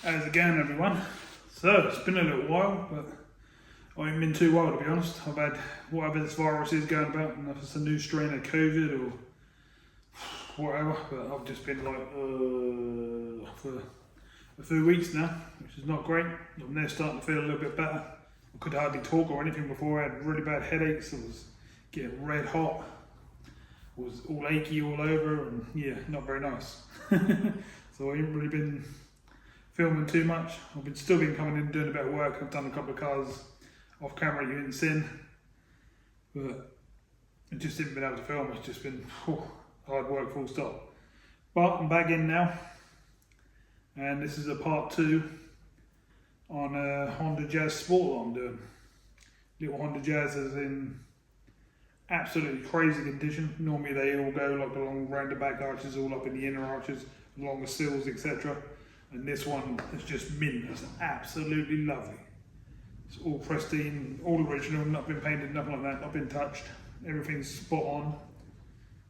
How's it going, everyone? So, it's been a little while, but I haven't been too well, to be honest. I've had whatever this virus is going about, and if it's a new strain of COVID or whatever, but I've just been like, for a few weeks now, which is not great. I'm now starting to feel a little bit better. I could hardly talk or anything before. I had really bad headaches. I was getting red hot. I was all achy all over, and yeah, not very nice. So I haven't really been filming too much. I've still been coming in and doing a bit of work. I've done a couple of cars off camera you didn't see, but I just haven't been able to film. It's just been hard work, full stop. But I'm back in now, and this is a part 2 on a Honda Jazz Sport that I'm doing. Little Honda Jazz is in absolutely crazy condition. Normally they all go like along round the back arches, all up in the inner arches, along the sills, etc. And this one is just mint. It's absolutely lovely. It's all pristine, all original, not been painted, nothing like that, not been touched. Everything's spot on.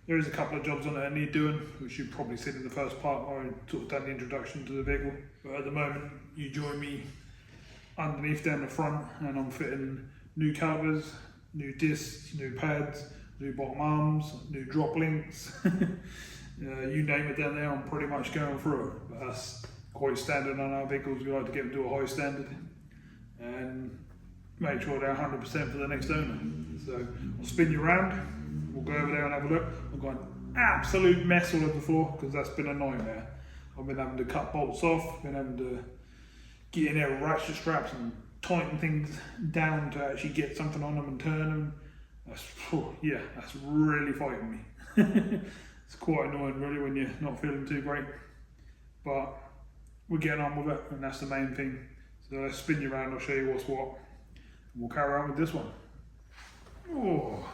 There is a couple of jobs on it I need doing, which you've probably seen in the first part where I sort of done the introduction to the vehicle. But at the moment, you join me underneath down the front, and I'm fitting new calipers, new discs, new pads, new bottom arms, new drop links. You name it down there, I'm pretty much going through it. But that's quite standard on our vehicles. We like to get them to a high standard and make sure they're 100% for the next owner. So I'll spin you around, we'll go over there and have a look. I've got an absolute mess all over the floor because that's been a nightmare. I've been having to cut bolts off, been having to get in there with ratchet straps and tighten things down to actually get something on them and turn them. That's really fighting me. It's quite annoying really when you're not feeling too great, but we're getting on with it, and that's the main thing. So let's spin you around, I'll show you what's what, and we'll carry on with this one. Oh.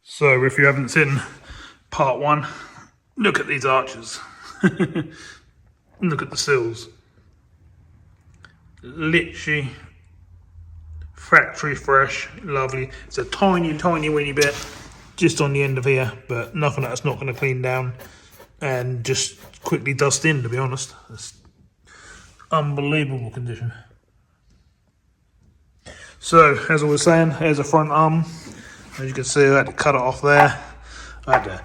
So if you haven't seen part 1, look at these arches. Look at the sills. Literally factory fresh, lovely. It's a tiny weeny bit just on the end of here, but nothing that's not going to clean down and just quickly dust in, to be honest. It's unbelievable condition. So as I was saying, there's a front arm. As you can see, I had to cut it off there. I had to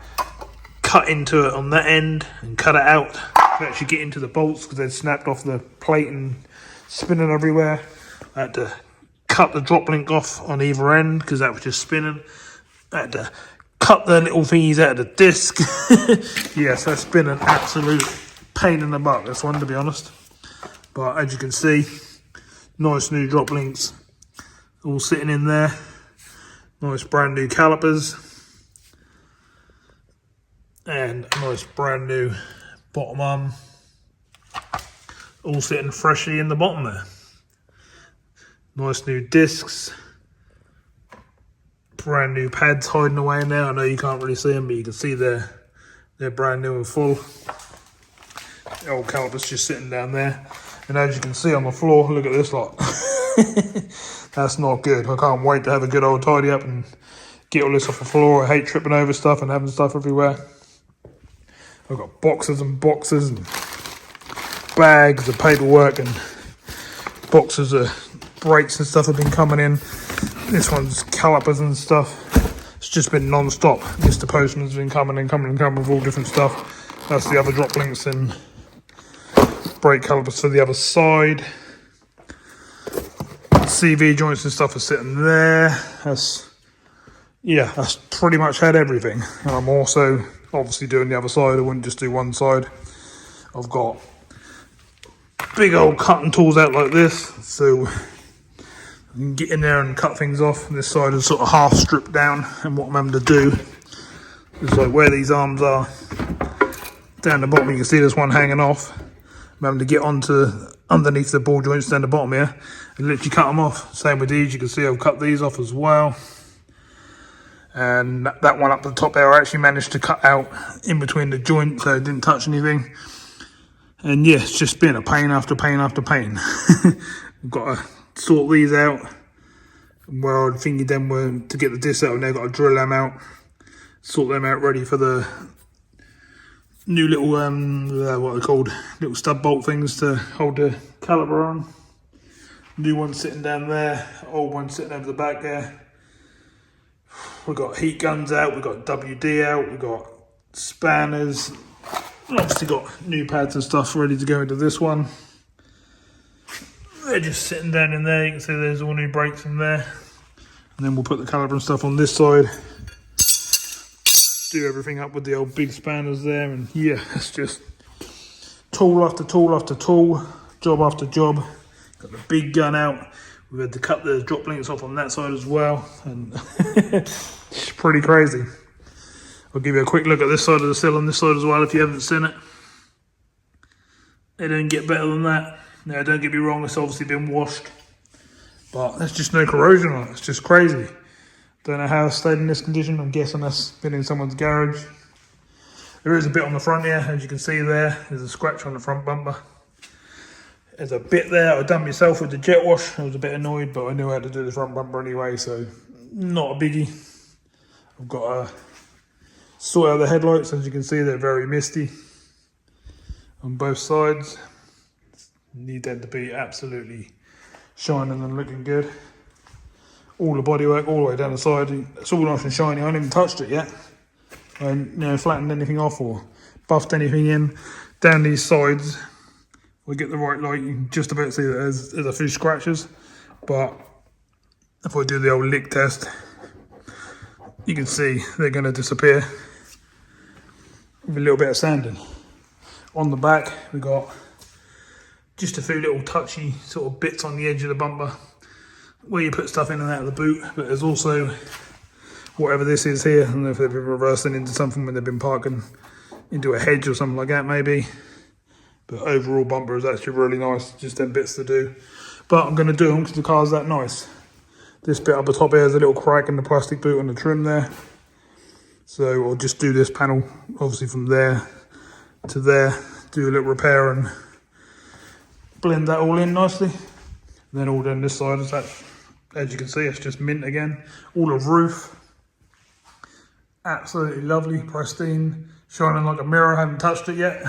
cut into it on that end and cut it out to actually get into the bolts because they'd snapped off the plate and spinning everywhere. I had to cut the drop link off on either end because that was just spinning. I had to cut the little thingies out of the disc. Yes, that's been an absolute pain in the butt, this one, to be honest. But as you can see, nice new drop links all sitting in there. Nice brand new calipers and a nice brand new bottom arm, all sitting freshly in the bottom there. Nice new discs, brand new pads hiding away in there. I know you can't really see them, but you can see they're brand new and full. The old calipers just sitting down there, and as you can see on the floor, look at this lot. That's not good. I can't wait to have a good old tidy up and get all this off the floor. I hate tripping over stuff and having stuff everywhere. I've got boxes and boxes and bags of paperwork and boxes of brakes and stuff have been coming in. This one's calipers and stuff. It's just been non-stop. Mr. Postman's been coming with all different stuff. That's the other drop links and brake calipers to the other side. CV joints and stuff are sitting there. That's pretty much had everything. And I'm also obviously doing the other side. I wouldn't just do one side. I've got big old cutting tools out like this, so I can get in there and cut things off. This side is sort of half stripped down, and what I'm having to do is like where these arms are down the bottom, you can see this one hanging off. I'm having to get onto underneath the ball joints down the bottom here and literally cut them off. Same with these, you can see I've cut these off as well. And that one up the top there, I actually managed to cut out in between the joints, so it didn't touch anything. And yeah, it's just been a pain after pain after pain. We've got to sort these out. Well, I think then to get the disc out, now I've got to drill them out, sort them out ready for the new little, what are they called? Little stud bolt things to hold the caliper on. New one sitting down there, old one sitting over the back there. We've got heat guns out, we've got WD out, we've got spanners. Obviously got new pads and stuff ready to go into this one. They're just sitting down in there, you can see there's all new brakes in there. And then we'll put the caliper and stuff on this side. Do everything up with the old big spanners there, and yeah, it's just tool after tool after tool, job after job. Got the big gun out. We've had to cut the drop links off on that side as well, and it's pretty crazy. I'll give you a quick look at this side of the sill on this side as well if you haven't seen it. They don't get better than that. Now, don't get me wrong, it's obviously been washed, but there's just no corrosion on it. It's just crazy. Don't know how it's stayed in this condition. I'm guessing that's been in someone's garage. There is a bit on the front here, as you can see there. There's a scratch on the front bumper. There's a bit there I done myself with the jet wash. I was a bit annoyed, but I knew how to do the front bumper anyway, so not a biggie. I've got to sort out the headlights. As you can see, they're very misty on both sides. Need them to be absolutely shining and looking good. All the bodywork all the way down the side, it's all nice and shiny. I haven't even touched it yet. I haven't flattened anything off or buffed anything in. Down these sides, we get the right light, you can just about see that there's a few scratches. But if I do the old lick test, you can see they're going to disappear with a little bit of sanding. On the back, we got just a few little touchy sort of bits on the edge of the bumper where you put stuff in and out of the boot, but there's also whatever this is here. I don't know if they've been reversing into something when they've been parking into a hedge or something like that maybe. But overall bumper is actually really nice, just them bits to do. But I'm going to do them because the car's that nice. This bit up the top here is a little crack in the plastic boot on the trim there. So I'll just do this panel, obviously from there to there, do a little repair and blend that all in nicely. And then all down this side is that, as you can see, it's just mint again. All of roof, absolutely lovely, pristine, shining like a mirror. I haven't touched it yet.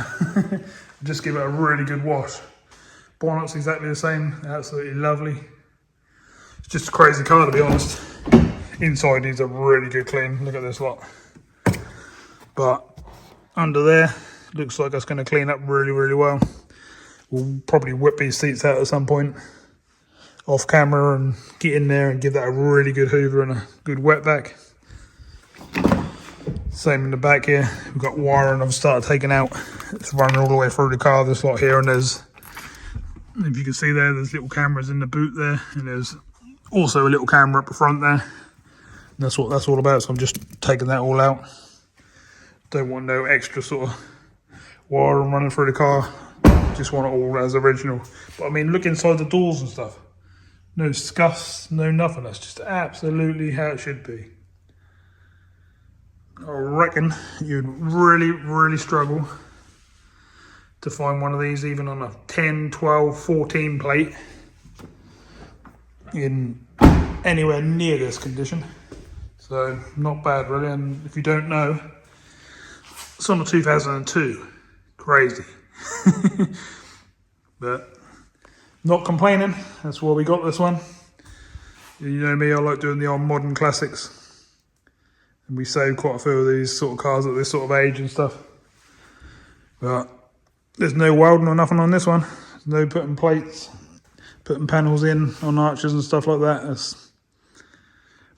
Just give it a really good wash. Bonnet's exactly the same, absolutely lovely. It's just a crazy car, to be honest. Inside needs a really good clean. Look at this lot. But under there, looks like that's going to clean up really, really well. We'll probably whip these seats out at some point off camera and get in there and give that a really good hoover and a good wetback. Same in the back here. We've got wiring I've started taking out. It's running all the way through the car, this lot here, and there's, if you can see there's little cameras in the boot there, and there's also a little camera up the front there. And that's what that's all about, so I'm just taking that all out. Don't want no extra sort of wiring running through the car. Just want it all as original. But I mean, look inside the doors and stuff. No scuffs, no nothing. That's just absolutely how it should be. I reckon you'd really, really struggle to find one of these even on a 10, 12, 14 plate in anywhere near this condition. So not bad really. And if you don't know, it's on a 2002. Crazy. But not complaining, that's why we got this one. You know me, I like doing the old modern classics. And we save quite a few of these sort of cars at this sort of age and stuff. But there's no welding or nothing on this one. There's no putting plates, putting panels in on arches and stuff like that. That's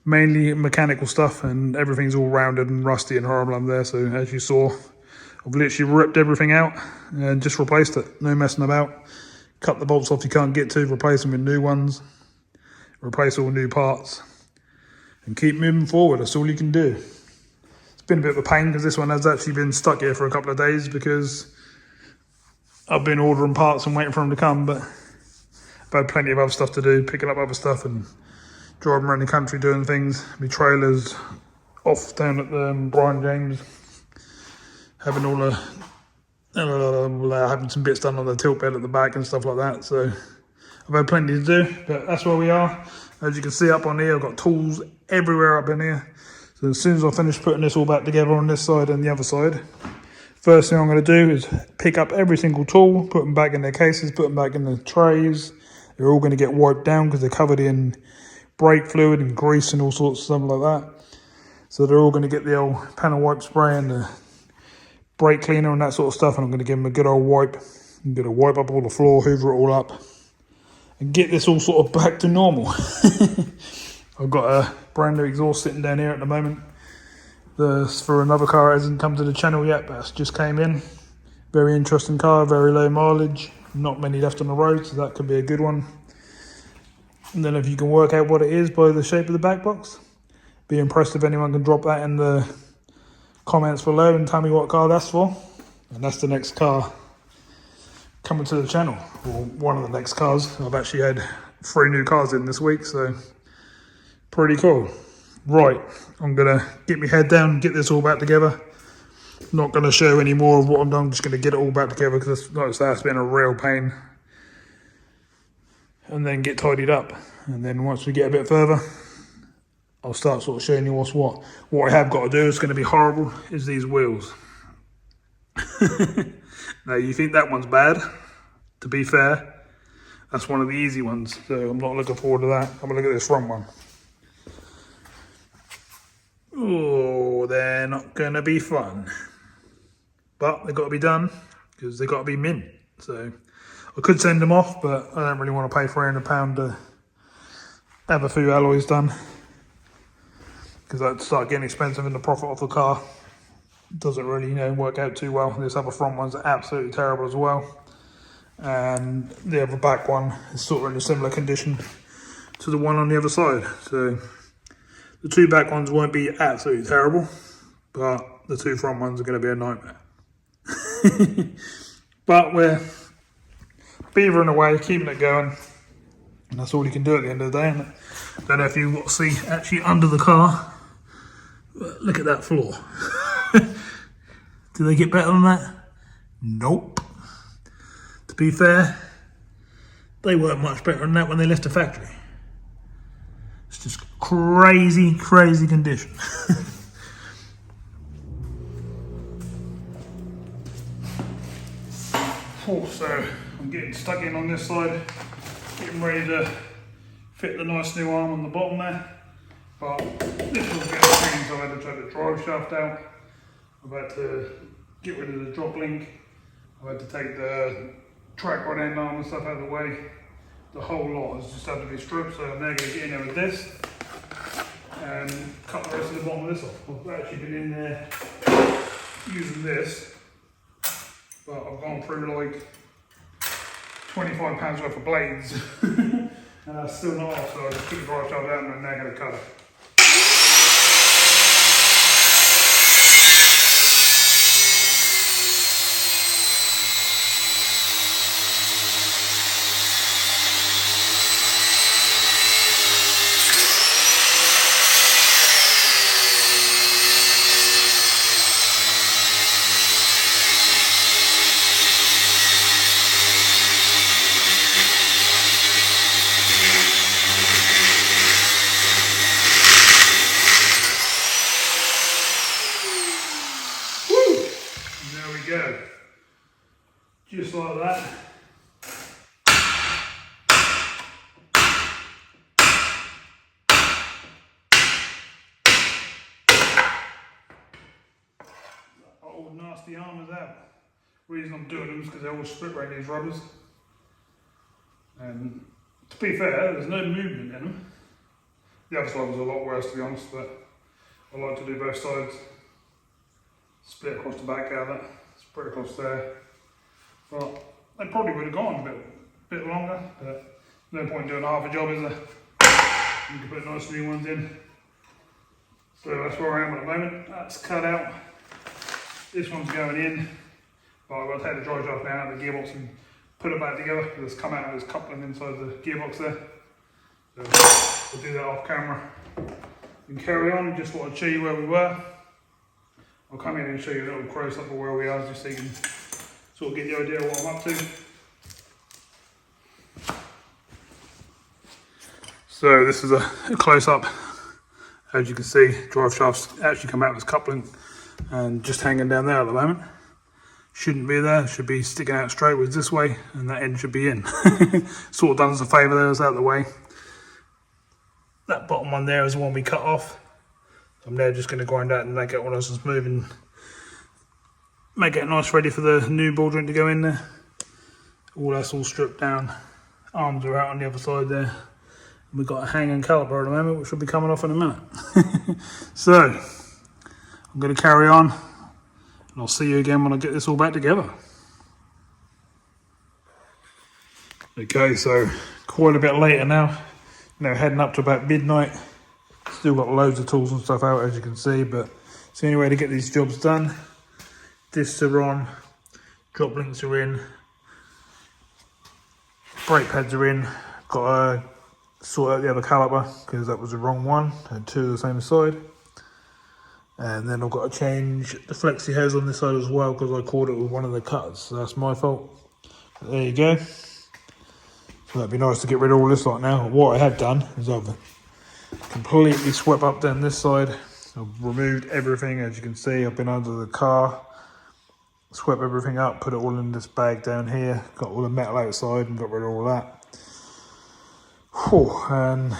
mainly mechanical stuff, and everything's all rounded and rusty and horrible under there. So as you saw, I've literally ripped everything out and just replaced it. No messing about. Cut the bolts off you can't get to, replace them with new ones, replace all new parts, and keep moving forward. That's all you can do. It's been a bit of a pain because this one has actually been stuck here for a couple of days because I've been ordering parts and waiting for them to come, but I've had plenty of other stuff to do, picking up other stuff and driving around the country doing things. My trailer's off down at the Brian James, having all the having some bits done on the tilt bed at the back and stuff like that. So I've had plenty to do, but that's where we are. As you can see up on here, I've got tools everywhere up in here. So as soon as I finish putting this all back together on this side and the other side, first thing I'm going to do is pick up every single tool, put them back in their cases, put them back in the trays. They're all going to get wiped down because they're covered in brake fluid and grease and all sorts of stuff like that. So they're all going to get the old panel wipe spray and the brake cleaner and that sort of stuff, and I'm going to give them a good old wipe. I'm going to wipe up all the floor, hoover it all up, and get this all sort of back to normal. I've got a brand new exhaust sitting down here at the moment. For another car that hasn't come to the channel yet, but it's just came in. Very interesting car, very low mileage, not many left on the road, so that could be a good one. And then if you can work out what it is by the shape of the back box, be impressed if anyone can drop that in the comments below and tell me what car that's for. And that's the next car coming to the channel, or one of the next cars. I've actually had 3 new cars in this week, so pretty cool. Right, I'm gonna get my head down, get this all back together. Not gonna show any more of what I'm doing, I'm just gonna get it all back together because like I say, it's been a real pain. And then get tidied up. And then once we get a bit further, I'll start sort of showing you what's what. What I have got to do is going to be horrible is these wheels. Now you think that one's bad, to be fair, that's one of the easy ones, so I'm not looking forward to that. I'm going to look at this front one. Oh, they're not going to be fun. But they've got to be done, because they've got to be mint. So I could send them off, but I don't really want to pay £300 to have a few alloys done, because that'd start getting expensive and the profit off the car doesn't really, work out too well. This other front one's absolutely terrible as well. And the other back one is sort of in a similar condition to the one on the other side. So the 2 back ones won't be absolutely terrible, but the 2 front ones are going to be a nightmare. But we're beavering away, keeping it going. And that's all you can do at the end of the day, isn't it? Don't know if you want to see actually under the car. Look at that floor. Do they get better than that? Nope. To be fair, they weren't much better than that when they left the factory. It's just crazy, crazy condition. So I'm getting stuck in on this side, getting ready to fit the nice new arm on the bottom there. But this was a bit of a pain, so I had to take the drive shaft out. I've had to get rid of the drop link. I've had to take the track rod end arm and stuff out of the way. The whole lot has just had to be stripped, so I'm now going to get in there with this and cut the rest of the bottom of this off. I've actually been in there using this, but I've gone through like £25 worth of blades and that's still not off, so I just took the drive shaft out and I'm now going to cut it. Go. Just like that. Old nasty arm is out. The reason I'm doing them is because they all split around these rubbers. And to be fair, there's no movement in them. The other side was a lot worse, to be honest, but I like to do both sides. Split across the back out of that, spread across there. But they probably would have gone a bit longer, but no point doing half a job, is there? You can put nice new ones in. So that's where I am at the moment. That's cut out. This one's going in. But I've got to take the dry shaft now out of the gearbox and put it back together. It's come out, there's coupling inside the gearbox there. So we'll do that off camera and carry on. Just want to show you where we were. I'll come in and show you a little close up of where we are, just so you can sort of get the idea of what I'm up to. So this is a close up. As you can see, drive shafts actually come out with coupling and just hanging down there at the moment. Shouldn't be there, should be sticking out straight with this way, and that end should be in. Sort of done us a favour there, it's out of the way. That bottom one there is the one we cut off. I'm now just going to grind out and make it all nice and smooth and make it nice ready for the new ball joint to go in there. All that's all stripped down. Arms are out on the other side there. We've got a hanging caliper at the moment, which will be coming off in a minute. So, I'm going to carry on, and I'll see you again when I get this all back together. Okay, so quite a bit later now. Heading up to about midnight. Still got loads of tools and stuff out, as you can see, but it's the only way to get these jobs done. Discs are on, drop links are in, brake pads are in. Got to sort out the other caliper because that was the wrong one. Had two of the same side. And then I've got to change the flexi hose on this side as well because I caught it with one of the cutters, so that's my fault. But there you go. So that'd be nice to get rid of all this lot now. What I have done is I've completely swept up down this side. I've removed everything, as you can see. I've been under the car, swept everything up, put it all in this bag down here, got all the metal outside and got rid of all that. Whew, and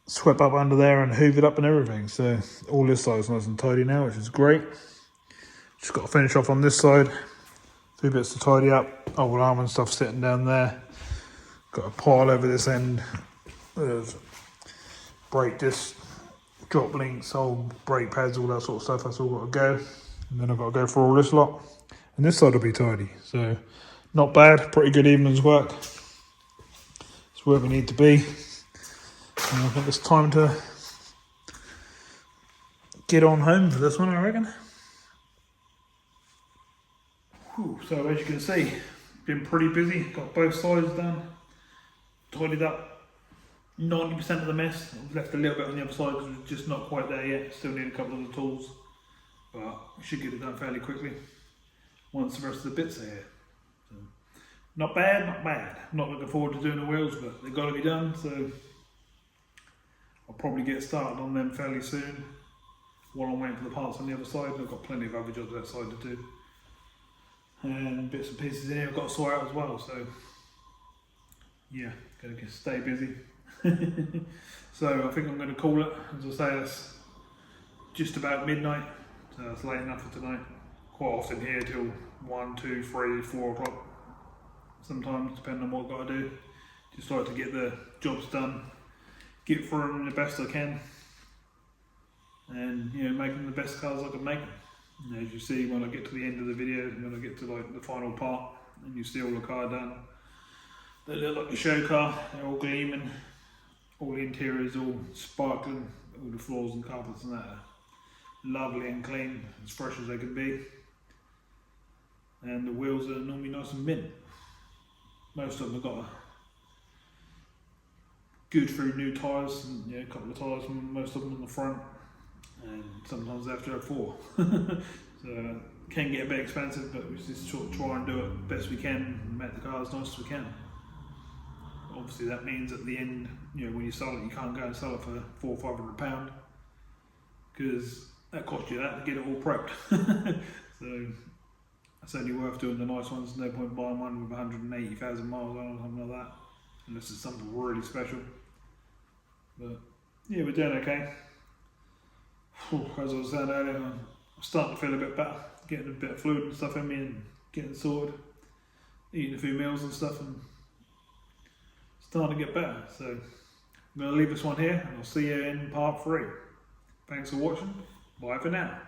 swept up under there and hoovered up and everything. So all this side is nice and tidy now, which is great. Just got to finish off on this side. 2 bits to tidy up. Old arm and stuff sitting down there. Got a pile over this end. There's brake discs, drop links, old brake pads, all that sort of stuff. That's all got to go. And then I've got to go for all this lot. And this side will be tidy. So not bad, pretty good evening's work. It's where we need to be. And I think it's time to get on home for this one, I reckon. Whew, so as you can see, been pretty busy. Got both sides done. Tidied up 90% of the mess. I've left a little bit on the other side because we're just not quite there yet. Still need a couple of the tools, but we should get it done fairly quickly once the rest of the bits are here. So, not bad, not bad. I'm not looking forward to doing the wheels, but they've got to be done. So I'll probably get started on them fairly soon while I'm waiting for the parts on the other side. I've got plenty of other jobs outside to do. And bits and pieces in here I've got to sort out as well. So yeah, going to stay busy. So I think I'm going to call it. As I say, it's just about midnight, so it's late enough for tonight. Quite often here till 1, 2, 3, 4 o'clock. Sometimes, depending on what I've got to do. Just like to get the jobs done, get through them the best I can, and make them the best cars I can make them. As you see, when I get to the end of the video, when I get to like the final part, and you see all the car done. They look like a show car, they're all gleaming, all the interiors all sparkling, all the floors and carpets and that are lovely and clean, as fresh as they can be. And the wheels are normally nice and mint. Most of them have got a good through new tyres, and a couple of tyres, most of them on the front, and sometimes they have to have 4. So it can get a bit expensive, but we just try and do it best we can and make the car as nice as we can. Obviously that means at the end, when you sell it, you can't go and sell it for £400 or £500 because that costs you that to get it all prepped. So it's only worth doing the nice ones. No point buying one with 180,000 miles on or something like that, unless it's something really special. But yeah, we're doing okay. As I was saying earlier, I'm starting to feel a bit better, getting a bit of fluid and stuff in me and getting sorted, eating a few meals and stuff, and starting to get better. So I'm going to leave this one here, and I'll see you in part 3. Thanks for watching. Bye for now.